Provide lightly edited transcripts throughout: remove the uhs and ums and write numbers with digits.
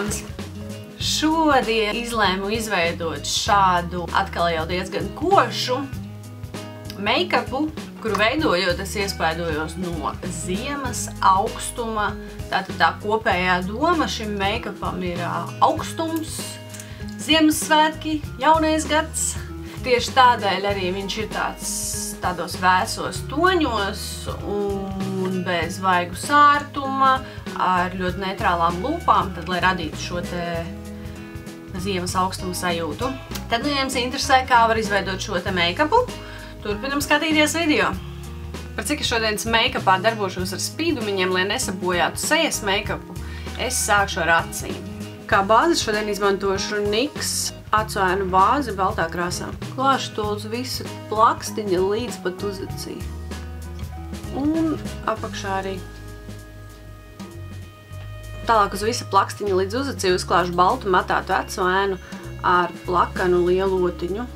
Mans. Šodien izlēmu izveidot šādu atkal jau diezgan košu make-upu, kuru veidojot es iespaidojos no ziemas augstuma. Tātad tā kopējā doma šim make-upam ir augstums, Ziemassvētki, jaunais gads. Tieši tādēļ arī viņš ir tādos vēsos toņos un bez vaigu sārtuma, ar ļoti neitrālām lūpām, tad, lai radītu šo te ziemas augstuma sajūtu. Tad, ja jums interesē, kā var izveidot šo te make-upu, turpinam skatīties video. Par cik es šodienas make-upā darbošos ar spīdumiņiem, lai nesabojātu sejas make-upu, es sākšu ar acīm. Kā bāzi šodien izmantošu NYX acu ēnu bāzi baltā krāsā. Klāšu to uz visu plakstiņa līdz pat uzacī. Un apakšā arī. Tālāk uz visa plakstiņa līdz uzacī uzklāšu baltu matātu acu ēnu ar plakanu lielu otiņu.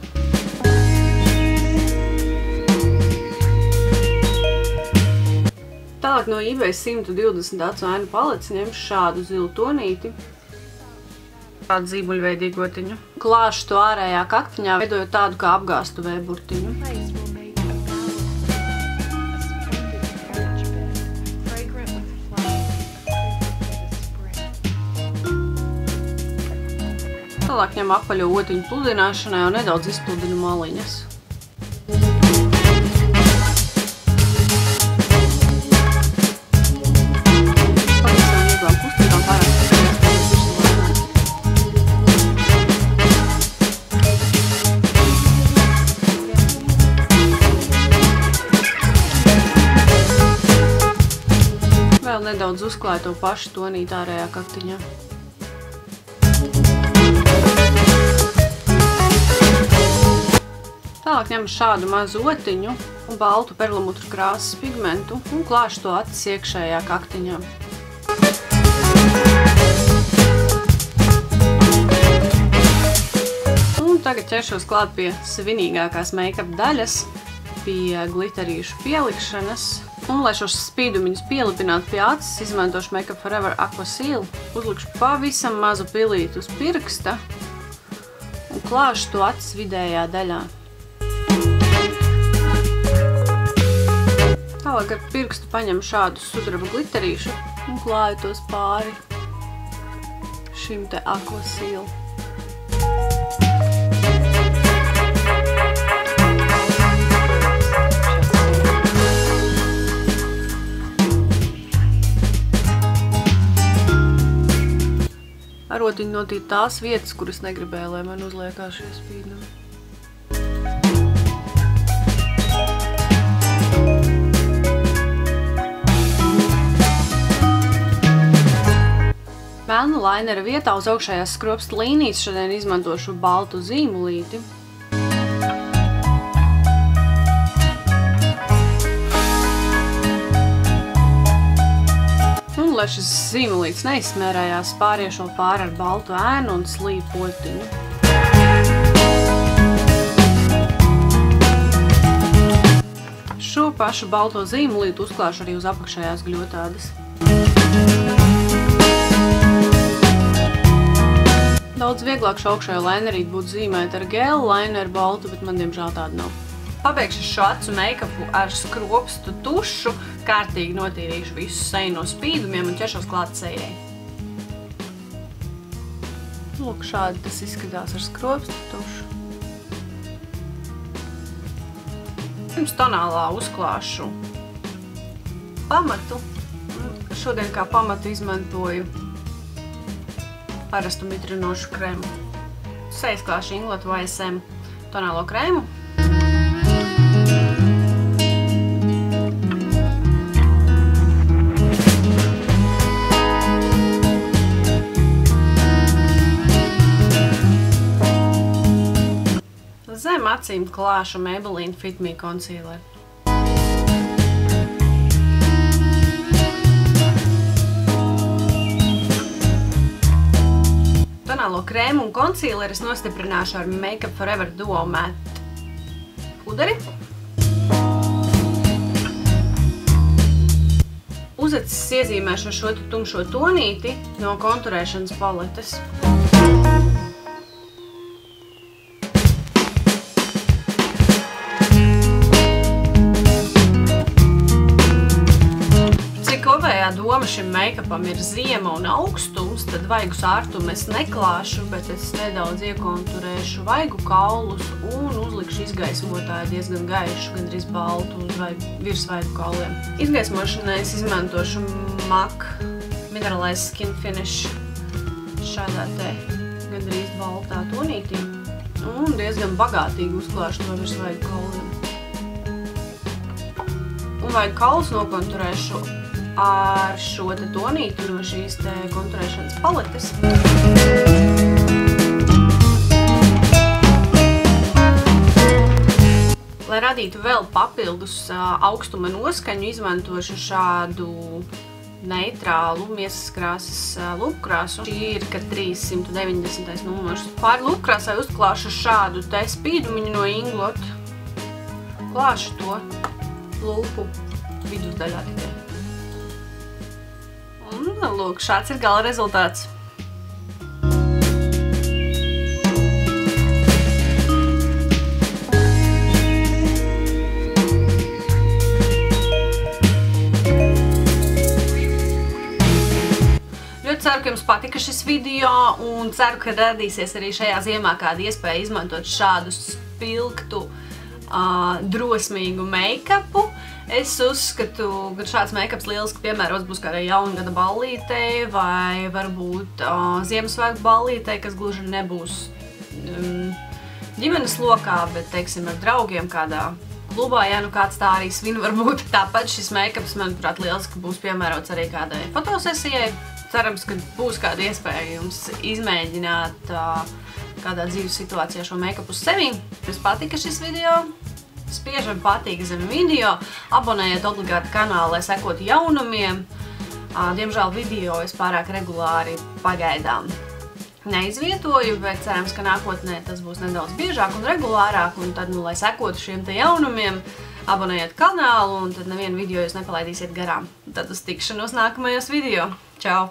Tālāk no eBay 120 acu ēnu paletes ņemšu šādu zilu tonīti. Tādu zībuļveidīgu otiņu. Klāšu to ārējā kaktiņā, veidojot tādu kā apgāstu V-burtiņu. Tālāk ņemu apaļo otiņu pludināšanai un nedaudz izpludinu maliņas. Vēl nedaudz uzklāju to pašu tonīt ārējā kaktiņā. Tālāk ņemu šādu mazu otiņu un baltu perlamutru krāsas pigmentu un klāšu to acis iekšējā kaktiņā. Un tagad ķeršos klāt pie svinīgākās make-up daļas, pie glitterīšu pielikšanas. Un, lai šos spīdumiņus pielipinātu pie acis, izmantošu Make Up Forever Aqua Seal. Uzlikšu pavisam mazu pilīti uz pirksta un klāšu to acis vidējā daļā. Tālāk ar pirkstu paņemu šādu sudraba glitterīšu un klāju tos pāri šim te Aqua Seal. Ar otiņu notīt tās vietas, kuras negribēju, lai man uzliekās šie spīdumi. Melnu lainera vietā uz augšējās skropsta līnijas šodien izmantošu baltu zīmulīti. Lai šis zīmulīts neizsmērējās, pāriešu vēl pāri ar baltu ēnu un slīpu otiņu. Šo pašu balto zīmulītu uzklāšu arī uz apakšējās gļotādes. Daudz vieglāk šo augšējo lainerīti būtu zīmēt ar gelu laineru baltu, bet man diemžēl tāda nav. Pabeigšu šo acu make-upu ar skropstu tušu, kārtīgi notīrīšu visu seju no spīdumiem un ķeršos klāt sejai. Lūk, šādi tas izskatās ar skropstu tušu. Pirms tonālā uzklāšu pamatu. Šodien kā pamatu izmantoju parastu mitrinošu krēmu. Sejas klāšu Inglot YSM tonālo krēmu. Zem acīm klāšu Maybelline Fit Me Concealer. Tonālo krēmu un concealeri es nostiprināšu ar Make Up Forever Duo Matte puderi. uzacis iezīmēšu šo tumšo tonīti no konturēšanas paletes. Kopējā doma šim make-upam ir ziema un augstums, tad vaigu sārtumu es neklāšu, bet es nedaudz iekonturēšu vaigu kaulus un uzlikšu izgaismotāju diezgan gaišu, gandrīz baltu uz virs vaigu kauliem. Izgaismošanai es izmantošu MAC Mineralized Skin Finish šādā te gandrīz baltā tonītī un diezgan bagātīgi uzklāšu to virs vaigu kauliem. Un vaigu kaulus nokonturēšu ar šo te tonīti no šīs te konturēšanas paletes. Lai radītu vēl papildus augstuma noskaņu, izmantošu šādu neitrālu miesas krāsas lupkrāsu. Šī ir Catrice 190. numurs. Pāri lupkrāsai uzklāšu šādu te spīdumiņu no Inglot. Klāšu to lupu vidusdaļā tikai. Un, lūk, šāds ir gala rezultāts. Ļoti ceru, ka jums patika šis video un ceru, ka radīsies arī šajā ziemā kāda iespēja izmantot šādu spilgtu, drosmīgu make-upu. Es uzskatu, ka šāds make-ups lieliski piemērots būs kādai jaungada ballītei vai varbūt Ziemassvētku ballītei, kas gluži nebūs ģimenes lokā, bet, teiksim, ar draugiem kādā klubā, ja nu kāds tā arī svin varbūt. Tāpat šis make-ups, manuprāt, lieliski būs piemērots arī kādai fotosesijai. Cerams, ka būs kāda iespēja jums izmēģināt kādā dzīves situācijā šo make-upu uz sevi. Jums patika šis video? Spiežam patīk zem video, abonējiet obligāti kanālu, lai sekotu jaunumiem. Diemžēl video es pārāk regulāri pagaidām neizvietoju, bet cerams, ka nākotnē tas būs nedaudz biežāk un regulārāk, un tad, lai sekotu šiem te jaunumiem, abonējiet kanālu, un tad nevienu video jūs nepalaidīsiet garām. Tad uz tikšanos nākamajos video. Čau!